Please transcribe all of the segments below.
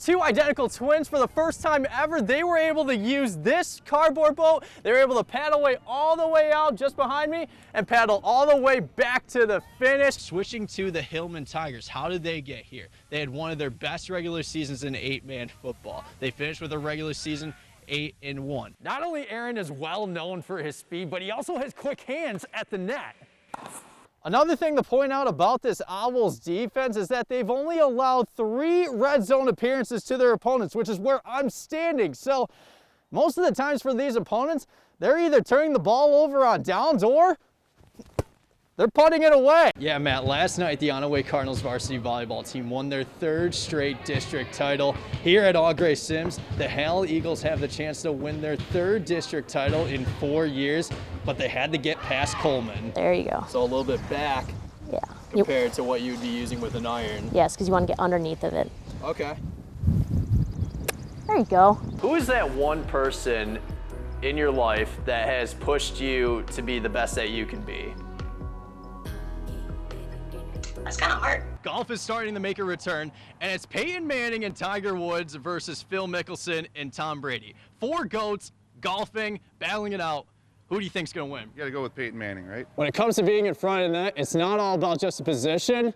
two identical twins. For the first time ever, they were able to use this cardboard boat. They were able to paddle away all the way out just behind me and paddle all the way back to the finish. Switching to the Hillman Tigers, how did they get here? They had one of their best regular seasons in 8-man football. They finished with a regular season 8-1. Not only Aaron is well known for his speed, but he also has quick hands at the net. Another thing to point out about this Owls defense is that they've only allowed 3 red zone appearances to their opponents, which is where I'm standing. So most of the times for these opponents, they're either turning the ball over on downs or they're putting it away. Yeah, Matt, last night the Onaway Cardinals varsity volleyball team won their 3rd straight district title. Here at All Gray Sims, the Hal Eagles have the chance to win their 3rd district title in 4 years, but they had to get past Coleman. There you go. So a little bit back, yeah, compared to what you would be using with an iron. Yes, because you want to get underneath of it. Okay. There you go. Who is that one person in your life that has pushed you to be the best that you can be? That's kind of hard. Golf is starting to make a return, and it's Peyton Manning and Tiger Woods versus Phil Mickelson and Tom Brady. 4 GOATs, golfing, battling it out. Who do you think's gonna win? You gotta go with Peyton Manning, right? When it comes to being in front of the net, it's not all about just the position,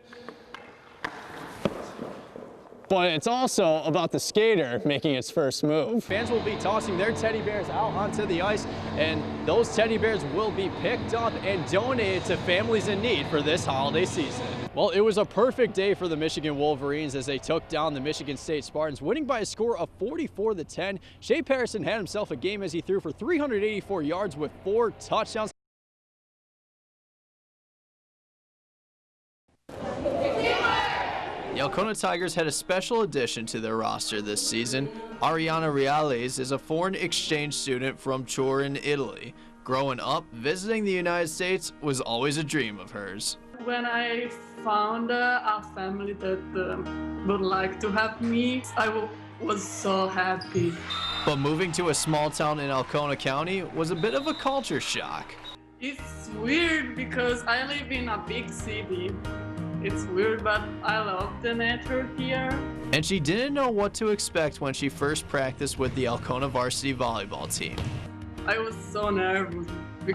but it's also about the skater making its first move. Fans will be tossing their teddy bears out onto the ice, and those teddy bears will be picked up and donated to families in need for this holiday season. Well, it was a perfect day for the Michigan Wolverines as they took down the Michigan State Spartans, winning by a score of 44-10. Shea Patterson had himself a game as he threw for 384 yards with 4 touchdowns. The Alcona Tigers had a special addition to their roster this season. Ariana Reales is a foreign exchange student from Turin, Italy. Growing up, visiting the United States was always a dream of hers. When I found a family that would like to have me, I was so happy. But moving to a small town in Alcona County was a bit of a culture shock. It's weird because I live in a big city. It's weird, but I love the nature here. And she didn't know what to expect when she first practiced with the Alcona varsity volleyball team. I was so nervous.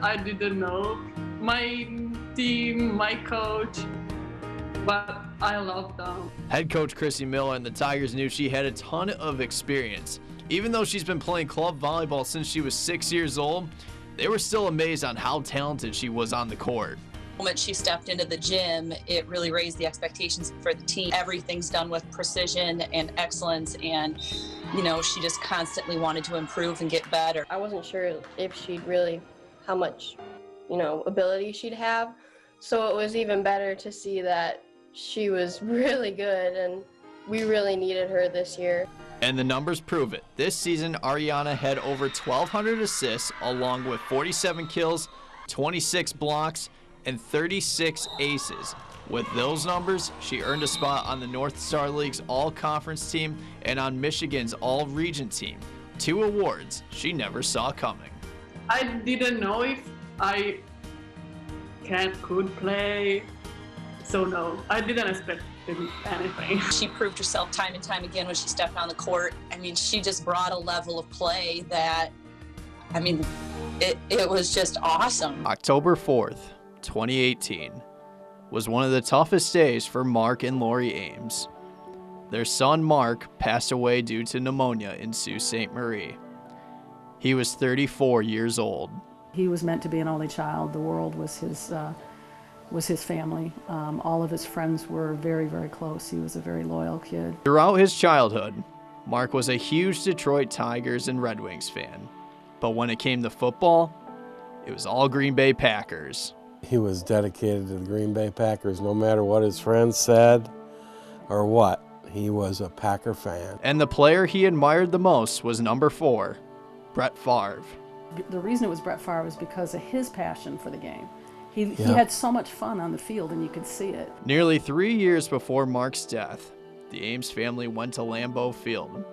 I didn't know my team, my coach, but I love them. Head coach Chrissy Miller and the Tigers knew she had a ton of experience. Even though she's been playing club volleyball since she was 6 years old, they were still amazed on how talented she was on the court. The moment she stepped into the gym, it really raised the expectations for the team. Everything's done with precision and excellence, and you know, she just constantly wanted to improve and get better. I wasn't sure if she'd really, how much, ability she'd have. So it was even better to see that she was really good, and we really needed her this year. And the numbers prove it. This season, Ariana had over 1,200 assists, along with 47 kills, 26 blocks, and 36 aces. With those numbers, she earned a spot on the North Star League's All-Conference team and on Michigan's All-Region team. 2 awards she never saw coming. I didn't know if I could play, so no, I didn't expect anything. She proved herself time and time again when she stepped on the court. I mean, she just brought a level of play that, I mean, it was just awesome. October 4th, 2018 was one of the toughest days for Mark and Lori Ames. Their son Mark passed away due to pneumonia in Sault Ste. Marie. He was 34 years old. He was meant to be an only child. The world was his family. All of his friends were very, very close. He was a very loyal kid. Throughout his childhood, Mark was a huge Detroit Tigers and Red Wings fan. But when it came to football, it was all Green Bay Packers. He was dedicated to the Green Bay Packers no matter what his friends said or what. He was a Packer fan. And the player he admired the most was number 4, Brett Favre. The reason it was Brett Favre was because of his passion for the game. He had so much fun on the field, and you could see it. Nearly 3 years before Mark's death, the Ames family went to Lambeau Field.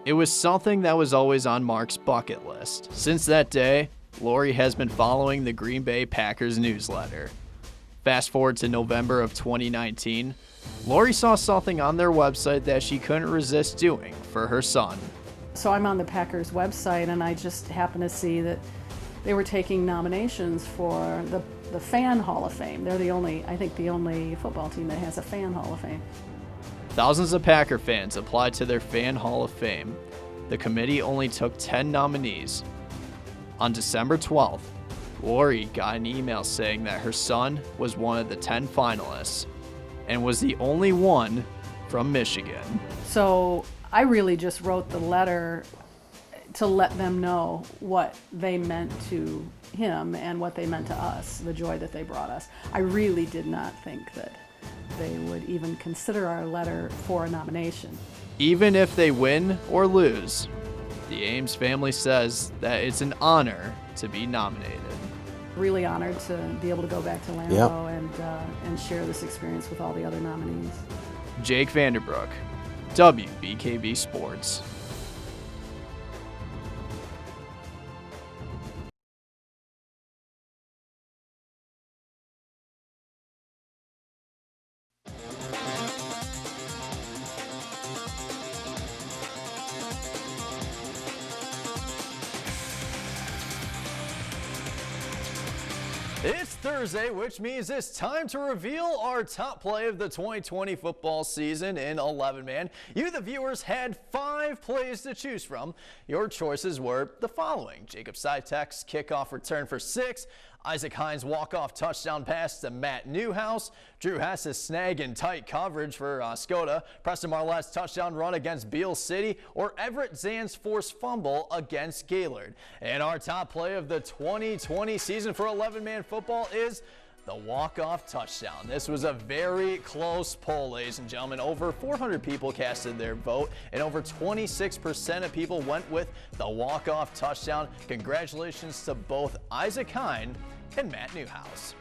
It was something that was always on Mark's bucket list. Since that day, Lori has been following the Green Bay Packers newsletter. Fast forward to November of 2019, Lori saw something on their website that she couldn't resist doing for her son. So I'm on the Packers website, and I just happened to see that they were taking nominations for the Fan Hall of Fame. They're I think the only football team that has a Fan Hall of Fame. Thousands of Packer fans applied to their Fan Hall of Fame. The committee only took 10 nominees. On December 12th, Lori got an email saying that her son was one of the 10 finalists and was the only one from Michigan. So I really just wrote the letter to let them know what they meant to him and what they meant to us, the joy that they brought us. I really did not think that they would even consider our letter for a nomination. Even if they win or lose, the Ames family says that it's an honor to be nominated. Really honored to be able to go back to Lambeau and share this experience with all the other nominees. Jake Vanderbroek, WBKB Sports. It's Thursday, which means it's time to reveal our top play of the 2020 football season in 11-man. You, the viewers, had 5 plays to choose from. Your choices were the following: Jacob Seitek's kickoff return for 6, Isaac Hines' walk-off touchdown pass to Matt Newhouse, Drew Hess's snag in tight coverage for Skoda, Preston Marlette's touchdown run against Beale City, or Everett Zann's forced fumble against Gaylord. And our top play of the 2020 season for 11-man football is the walk-off touchdown. This was a very close poll, ladies and gentlemen. Over 400 people casted their vote, and over 26% of people went with the walk-off touchdown. Congratulations to both Isaac Hines and Matt Newhouse.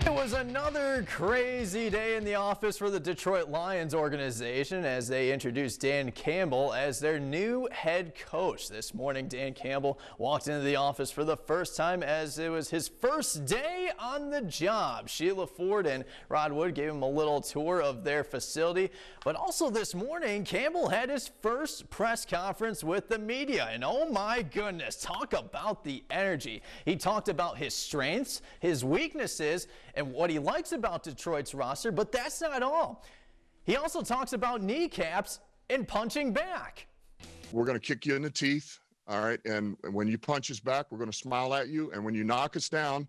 It was another crazy day in the office for the Detroit Lions organization as they introduced Dan Campbell as their new head coach. This morning, Dan Campbell walked into the office for the first time as it was his first day on the job. Sheila Ford and Rod Wood gave him a little tour of their facility. But also this morning, Campbell had his first press conference with the media. And oh my goodness, talk about the energy. He talked about his strengths, his weaknesses, and what he likes about Detroit's roster, but that's not all. He also talks about kneecaps and punching back. We're going to kick you in the teeth, all right? And when you punch us back, we're going to smile at you. And when you knock us down,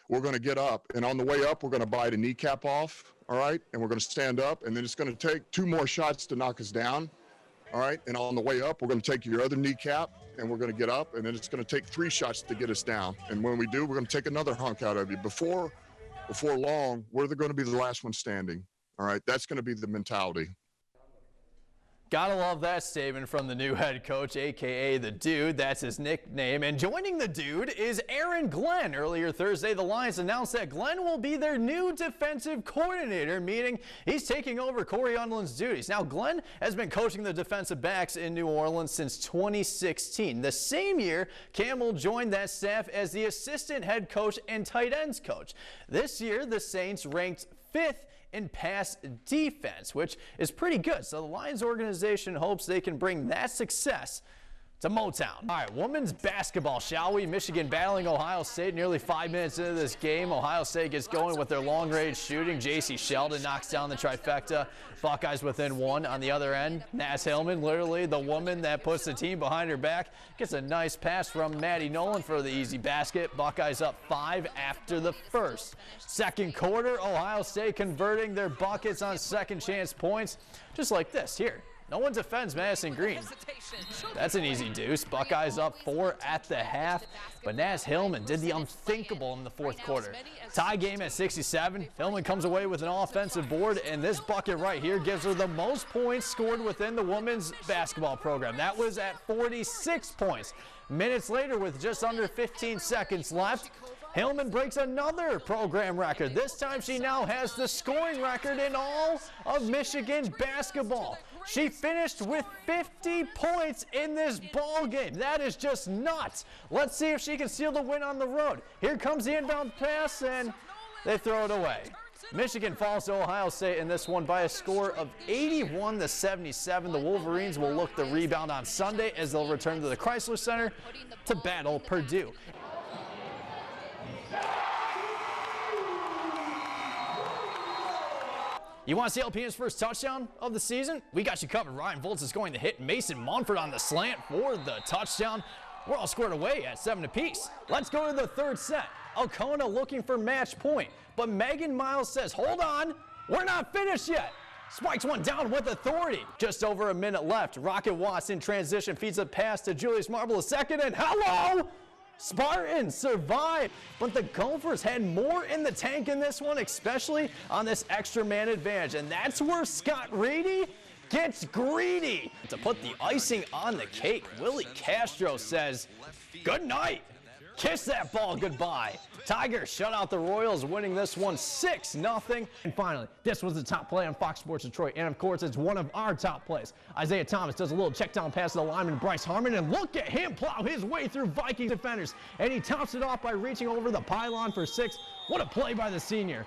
we're going to get up. And on the way up, we're going to bite a kneecap off, all right? And we're going to stand up, and then it's going to take 2 more shots to knock us down, all right? And on the way up, we're going to take your other kneecap, and we're going to get up, and then it's going to take 3 shots to get us down. And when we do, we're going to take another hunk out of you. Before long, we're going to be the last one standing. All right, that's going to be the mentality. Gotta love that statement from the new head coach, a.k.a. The Dude. That's his nickname. And joining the Dude is Aaron Glenn. Earlier Thursday, the Lions announced that Glenn will be their new defensive coordinator, meaning he's taking over Corey Undland's duties. Now, Glenn has been coaching the defensive backs in New Orleans since 2016. The same year, Campbell joined that staff as the assistant head coach and tight ends coach. This year, the Saints ranked 5th in pass defense, which is pretty good. So the Lions organization hopes they can bring that success to Motown. All right, women's basketball, shall we? Michigan battling Ohio State. Nearly 5 minutes into this game, Ohio State gets going with their long-range shooting. J.C. Sheldon knocks down the trifecta. Buckeyes within 1 on the other end. Naz Hillman, literally the woman that puts the team behind her back, gets a nice pass from Maddie Nolan for the easy basket. Buckeyes up 5 after the first. Second quarter, Ohio State converting their buckets on second chance points, just like this here. No one defends Madison Green. That's an easy deuce. Buckeyes up 4 at the half, but Naz Hillman did the unthinkable in the fourth quarter. Tie game at 67. Hillman comes away with an offensive board, and this bucket right here gives her the most points scored within the women's basketball program. That was at 46 points. Minutes later, with just under 15 seconds left, Hillman breaks another program record. This time she now has the scoring record in all of Michigan basketball. She finished with 50 points in this ball game. That is just nuts. Let's see if she can seal the win on the road. Here comes the inbound pass, and they throw it away. Michigan falls to Ohio State in this one by a score of 81-77. The Wolverines will look the rebound on Sunday as they'll return to the Chrysler Center to battle Purdue. You want to see LPN's first touchdown of the season? We got you covered. Ryan Voltz is going to hit Mason Munford on the slant for the touchdown. We're all squared away at 7 apiece. Let's go to the third set. Alcona looking for match point, but Megan Miles says, hold on, we're not finished yet. Spikes one down with authority. Just over a minute left. Rocket Watts in transition feeds a pass to Julius Marble II, and hello! Spartans survive, but the Gophers had more in the tank in this one, especially on this extra man advantage, and that's where Scott Reedy gets greedy. To put the icing on the cake, Willie Castro says, good night. Kiss that ball goodbye. Tigers shut out the Royals, winning this one 6-0. And finally, this was the top play on Fox Sports Detroit, and of course, it's one of our top plays. Isaiah Thomas does a little check down pass to the lineman Bryce Harmon, and look at him plow his way through Viking defenders. And he tops it off by reaching over the pylon for 6. What a play by the senior.